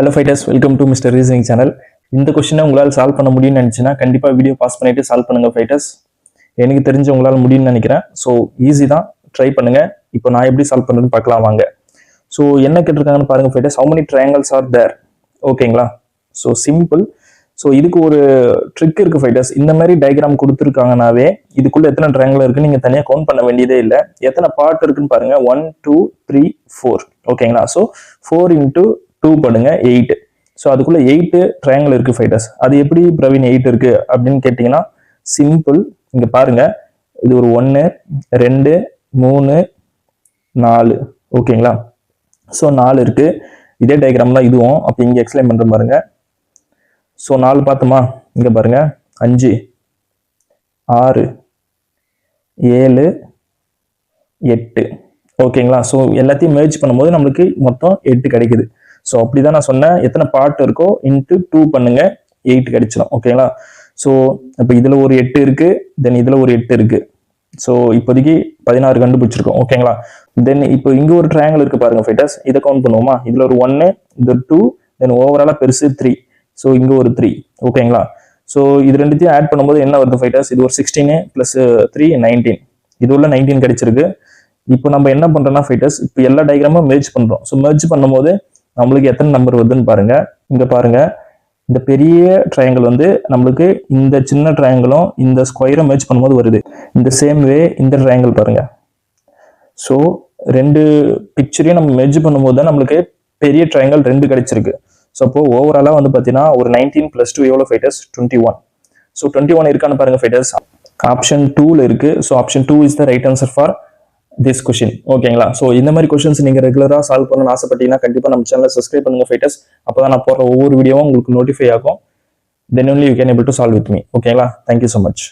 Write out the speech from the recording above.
Hello fighters, welcome to mister reasoning channel. இந்த கொஸ்டினை உங்களால் சால்வ் பண்ண முடியும்னு நினச்சின்னா கண்டிப்பாக வீடியோ பாஸ் பண்ணிட்டு சால்வ் பண்ணுங்க ஃபைட்டர்ஸ். எனக்கு தெரிஞ்ச உங்களால் முடியும்னு நினைக்கிறேன். ஸோ ஈஸி தான், ட்ரை பண்ணுங்க. இப்போ நான் எப்படி சால்வ் பண்ணுறதுன்னு பார்க்கலாம் வாங்க. ஸோ என்ன கேட்டிருக்காங்கன்னு பாருங்க fighters. How many triangles are there? ஓகேங்களா? So simple. ஸோ இதுக்கு ஒரு ட்ரிக் இருக்கு ஃபைட்டர்ஸ். இந்த மாதிரி டயக்ராம் கொடுத்துருக்காங்கனாவே இதுக்குள்ள எத்தனை ட்ரையாங்கிள் இருக்குன்னு நீங்க தனியாக கவுண்ட் பண்ண வேண்டியதே இல்லை. எத்தனை பார்ட் இருக்குன்னு பாருங்க. 1 2 3 4. ஓகேங்களா? ஸோ 4 into 2 பண்ணுங்க 8. ஸோ அதுக்குள்ள 8 ட்ரையாங்கிள் இருக்கு ஃபைட்டர்ஸ். அது எப்படி பிரவீன் 8 இருக்கு அப்படின்னு கேட்டீங்கன்னா சிம்பிள். இங்க பாருங்க, இது ஒரு 1 2 3 4. ஓகேங்களா? ஸோ 4 இருக்கு. இதே டயக்ராம் தான் இதுவும். அப்போ இங்க எக்ஸ்பிளைன் பண்ற பாருங்க. ஸோ 4 பார்த்துமா? இங்க பாருங்க 5 6 7 8. ஓகேங்களா? ஸோ எல்லாத்தையும் மெர்ஜ் பண்ணும்போது நம்மளுக்கு மொத்தம் 8 கிடைக்குது. ஸோ அப்படிதான் நான் சொன்னேன். எத்தனை பார்ட் இருக்கோ இன்ட்டு 2 பண்ணுங்க, 8 கிடைச்சிடும். ஓகேங்களா? ஸோ இப்போ இதுல ஒரு 8 இருக்கு, தென் இதுல ஒரு 8 இருக்கு. ஸோ இப்போதைக்கு 16 கண்டுபிடிச்சிருக்கோம். ஓகேங்களா? தென் இப்போ இங்க ஒரு ட்ரையாங்கிள் இருக்கு பாருங்க ஃபைட்டர்ஸ். இதை கவுண்ட் பண்ணுவோமா? இதுல ஒரு 1, இது 2, தென் ஓவராலா பெருசு 3. ஸோ இங்க ஒரு 3. ஓகேங்களா? ஸோ இது ரெண்டுத்தையும் ஆட் பண்ணும்போது என்ன வருது ஃபைட்டர்ஸ்? இது ஒரு 16 பிளஸ் 3 19. இது உள்ள 19 கிடைச்சிருக்கு. இப்போ நம்ம என்ன பண்றோம்னா ஃபைட்டர்ஸ், இப்போ எல்லா டயக்ராமும் மெர்ஜ் பண்றோம். ஸோ மெர்ஜ் பண்ணும்போது நம்மளுக்கு எத்தனை நம்பர் வருதுன்னு பாருங்க. இங்க பாருங்க, இந்த பெரிய ட்ரையாங்கிள் வந்து நம்மளுக்கு இந்த சின்ன ட்ரையாங்கிளும் இந்த ஸ்கொயரும் மெர்ஜ் பண்ணும்போது வருது. இந்த சேம் வே இந்த ட்ரையாங்கிள் பாருங்க. ஸோ ரெண்டு பிக்சரையும் நம்ம மெர்ஜ் பண்ணும்போது தான் நம்மளுக்கு பெரிய ட்ரையாங்கிள் 2 கிடைச்சிருக்கு. ஸோ அப்போ ஓவராலா வந்து பார்த்தீங்கன்னா ஒரு 19 பிளஸ் 2 எவ்வளோ ஃபைட்டர்ஸ்? 21. ஸோ 21 இருக்கான்னு பாருங்க ஃபைட்டர்ஸ். ஆப்ஷன் 2ல இருக்கு. So option 2 is the right answer for this question. ஓகேங்களா? ஸோ இந்த மாதிரி கொஸ்டின்ஸ் நீங்க ரெகுலரா சால்வ் பண்ணணும்னு ஆசைப்பட்டீங்கன்னா கண்டிப்பா நம்ம சேனலை சப்ஸ்கிரைப் பண்ணுங்க ஃபைட்டர்ஸ். அப்பதான் நான் போடுற ஒவ்வொரு வீடியோவும் உங்களுக்கு நோட்டிஃபை ஆகும். தென் only you can able to solve with me. ஓகேங்களா? Thank you so much.